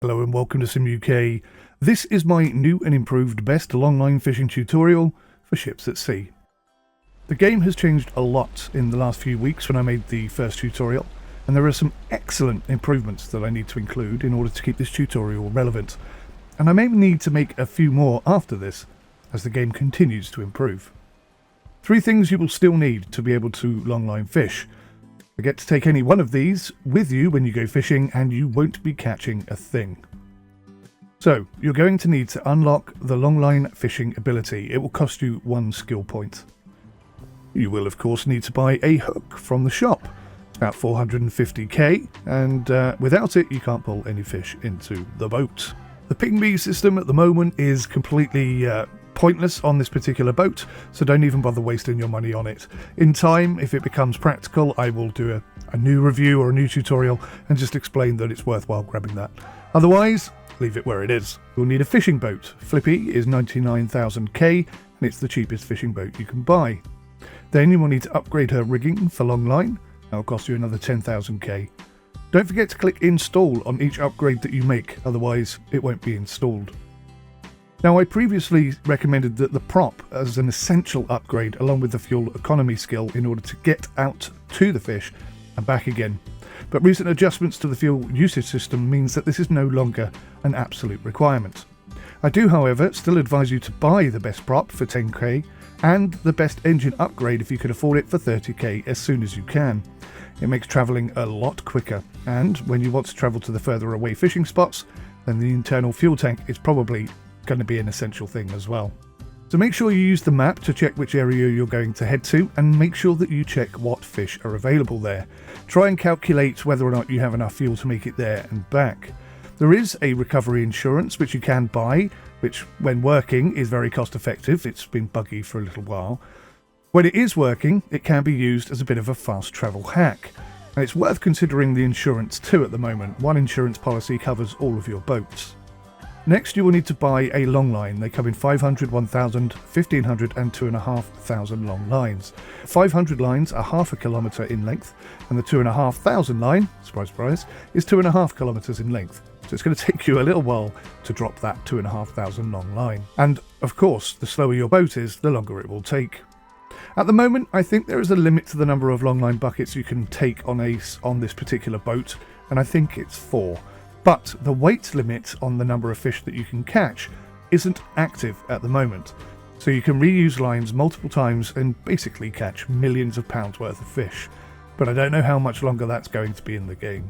Hello and welcome to Sim UK. This is my new and improved best longline fishing tutorial for ships at sea. The game has changed a lot in the last few weeks when I made the first tutorial, and there are some excellent improvements that I need to include in order to keep this tutorial relevant. And I may need to make a few more after this, as the game continues to improve. 3 things you will still need to be able to longline fish. Forget to take any one of these with you when you go fishing and you won't be catching a thing. So, you're going to need to unlock the longline fishing ability. It will cost you 1 skill point. You will of course need to buy a hook from the shop. It's about 450k, and without it you can't pull any fish into the boat. The ping me system at the moment is completely pointless on this particular boat, so don't even bother wasting your money on it. In time, if it becomes practical, I will do a new review or a new tutorial and just explain that it's worthwhile grabbing that. Otherwise, leave it where it is. You'll need a fishing boat. Flippy is 99,000k and it's the cheapest fishing boat you can buy. Then you will need to upgrade her rigging for Longline. That'll cost you another 10,000k. Don't forget to click install on each upgrade that you make, otherwise it won't be installed. Now, I previously recommended that the prop as an essential upgrade along with the fuel economy skill in order to get out to the fish and back again. But recent adjustments to the fuel usage system means that this is no longer an absolute requirement. I do, however, still advise you to buy the best prop for 10k and the best engine upgrade if you can afford it for 30k as soon as you can. It makes travelling a lot quicker, and when you want to travel to the further away fishing spots, then the internal fuel tank is probably going to be an essential thing as well. So make sure you use the map to check which area you're going to head to, and make sure that you check what fish are available there. Try and calculate whether or not you have enough fuel to make it there and back. There is a recovery insurance which you can buy, which when working is very cost effective. It's been buggy for a little while. When it is working, it can be used as a bit of a fast travel hack. And it's worth considering the insurance too at the moment. One insurance policy covers all of your boats. Next, you will need to buy a longline. They come in 500, 1000, 1500 and 2,500 long lines. 500 lines are 0.5 kilometre in length, and the 2,500 line, surprise surprise, is 2.5 kilometres in length. So it's going to take you a little while to drop that 2,500 long line. And of course, the slower your boat is, the longer it will take. At the moment, I think there is a limit to the number of longline buckets you can take on this particular boat, and I think it's 4. But the weight limit on the number of fish that you can catch isn't active at the moment. So you can reuse lines multiple times and basically catch millions of pounds worth of fish. But I don't know how much longer that's going to be in the game.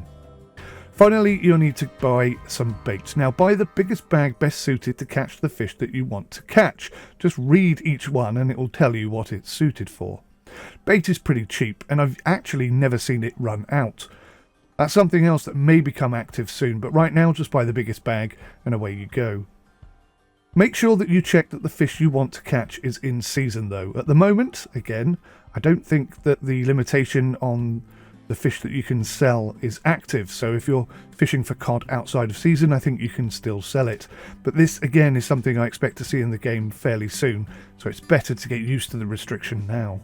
Finally, you'll need to buy some bait. Now, buy the biggest bag best suited to catch the fish that you want to catch. Just read each one and it will tell you what it's suited for. Bait is pretty cheap, and I've actually never seen it run out. That's something else that may become active soon, but right now just buy the biggest bag and away you go. Make sure that you check that the fish you want to catch is in season though. At the moment, again, I don't think that the limitation on the fish that you can sell is active, so if you're fishing for cod outside of season, I think you can still sell it. But this again is something I expect to see in the game fairly soon, so it's better to get used to the restriction now.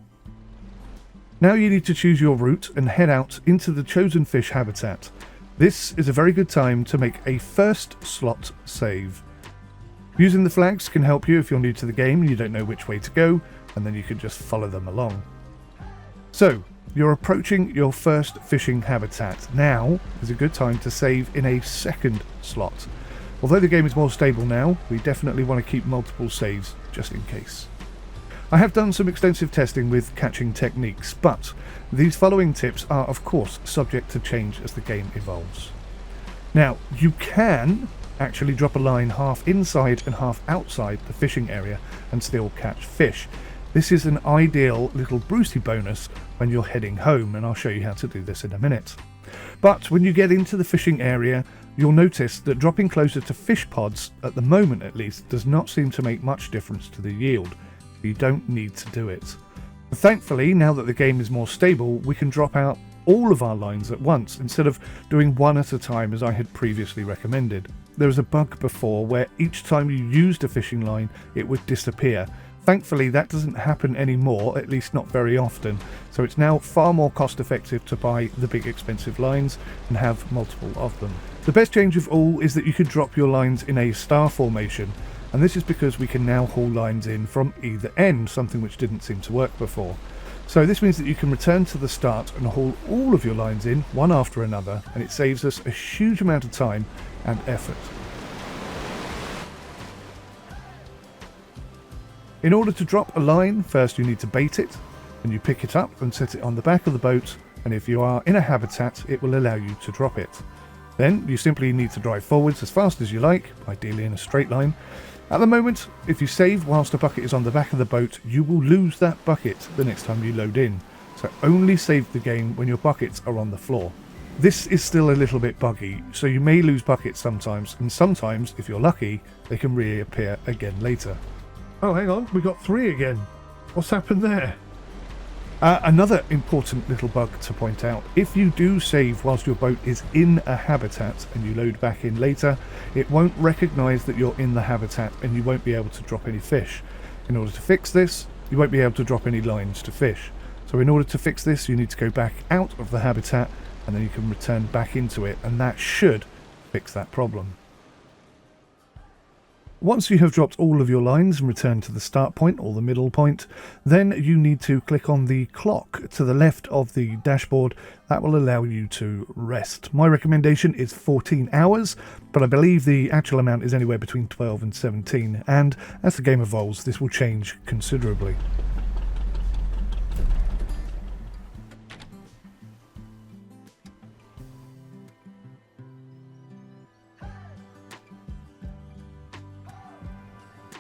Now you need to choose your route and head out into the chosen fish habitat. This is a very good time to make a first slot save. Using the flags can help you if you're new to the game and you don't know which way to go, and then you can just follow them along. So, you're approaching your first fishing habitat. Now is a good time to save in a second slot. Although the game is more stable now, we definitely want to keep multiple saves just in case. I have done some extensive testing with catching techniques, but these following tips are of course subject to change as the game evolves. Now, you can actually drop a line half inside and half outside the fishing area and still catch fish. This is an ideal little Brucey bonus when you're heading home, and I'll show you how to do this in a minute. But when you get into the fishing area, you'll notice that dropping closer to fish pods, at the moment at least, does not seem to make much difference to the yield. You don't need to do it. Thankfully, now that the game is more stable, we can drop out all of our lines at once instead of doing one at a time as I had previously recommended. There was a bug before where each time you used a fishing line it would disappear. Thankfully that doesn't happen anymore, at least not very often, so it's now far more cost effective to buy the big expensive lines and have multiple of them. The best change of all is that you can drop your lines in a star formation, and this is because we can now haul lines in from either end, something which didn't seem to work before. So this means that you can return to the start and haul all of your lines in, one after another, and it saves us a huge amount of time and effort. In order to drop a line, first you need to bait it, and you pick it up and set it on the back of the boat, and if you are in a habitat, it will allow you to drop it. Then you simply need to drive forwards as fast as you like, ideally in a straight line. At the moment, if you save whilst a bucket is on the back of the boat, you will lose that bucket the next time you load in. So only save the game when your buckets are on the floor. This is still a little bit buggy, so you may lose buckets sometimes, and sometimes, if you're lucky, they can reappear again later. Oh, hang on, we got 3 again. What's happened there? Another important little bug to point out: if you do save whilst your boat is in a habitat and you load back in later, it won't recognise that you're in the habitat and you won't be able to drop any fish. In order to fix this, you won't be able to drop any lines to fish. So in order to fix this, you need to go back out of the habitat and then you can return back into it, and that should fix that problem. Once you have dropped all of your lines and returned to the start point or the middle point, then you need to click on the clock to the left of the dashboard. That will allow you to rest. My recommendation is 14 hours, but I believe the actual amount is anywhere between 12 and 17, and as the game evolves, this will change considerably.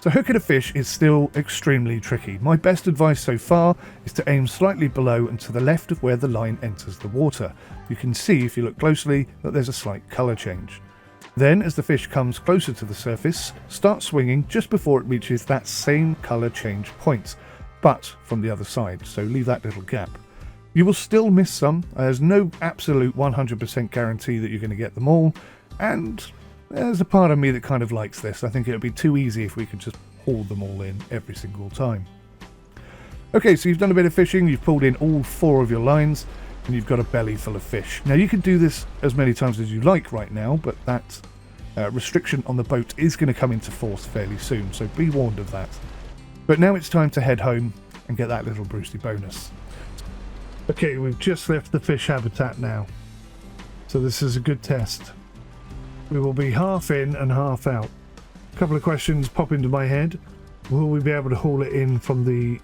So hooking a fish is still extremely tricky. My best advice so far is to aim slightly below and to the left of where the line enters the water. You can see, if you look closely, that there's a slight colour change. Then, as the fish comes closer to the surface, start swinging just before it reaches that same colour change point, but from the other side, so leave that little gap. You will still miss some. There's no absolute 100% guarantee that you're going to get them all, and there's a part of me that kind of likes this. I think it would be too easy if we could just haul them all in every single time. Okay, so you've done a bit of fishing, you've pulled in all 4 of your lines, and you've got a belly full of fish. Now you can do this as many times as you like right now, but that restriction on the boat is going to come into force fairly soon, so be warned of that. But now it's time to head home and get that little Brucey bonus. Okay, we've just left the fish habitat now, so this is a good test. We will be half in and half out. A couple of questions pop into my head. Will we be able to haul it in from the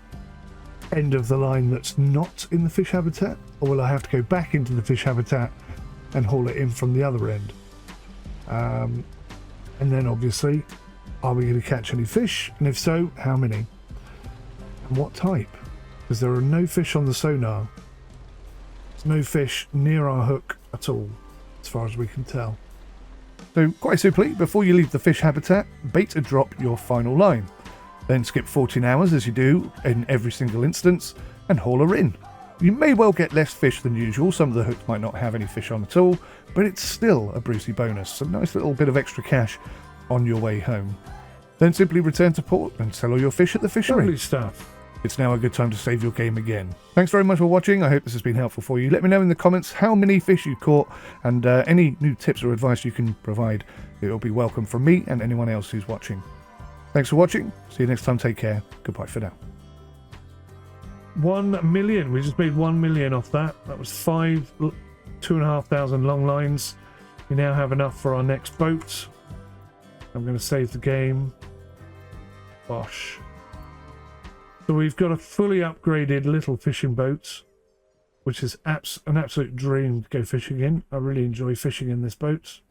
end of the line that's not in the fish habitat? Or will I have to go back into the fish habitat and haul it in from the other end? And then obviously, are we going to catch any fish? And if so, how many? And what type? Because there are no fish on the sonar. There's no fish near our hook at all, as far as we can tell. So quite simply, before you leave the fish habitat, bait and drop your final line. Then skip 14 hours as you do in every single instance and haul her in. You may well get less fish than usual, some of the hooks might not have any fish on at all, but it's still a Brucey bonus, a nice little bit of extra cash on your way home. Then simply return to port and sell all your fish at the fishery. Lovely stuff. It's now a good time to save your game again. Thanks very much for watching. I hope this has been helpful for you. Let me know in the comments how many fish you caught and any new tips or advice you can provide. It will be welcome from me and anyone else who's watching. Thanks for watching. See you next time. Take care. Goodbye for now. 1 million. We just made 1 million off that. That was 2,500 long lines. We now have enough for our next boat. I'm going to save the game. Bosh. So we've got a fully upgraded little fishing boat, which is an absolute dream to go fishing in. I really enjoy fishing in this boat.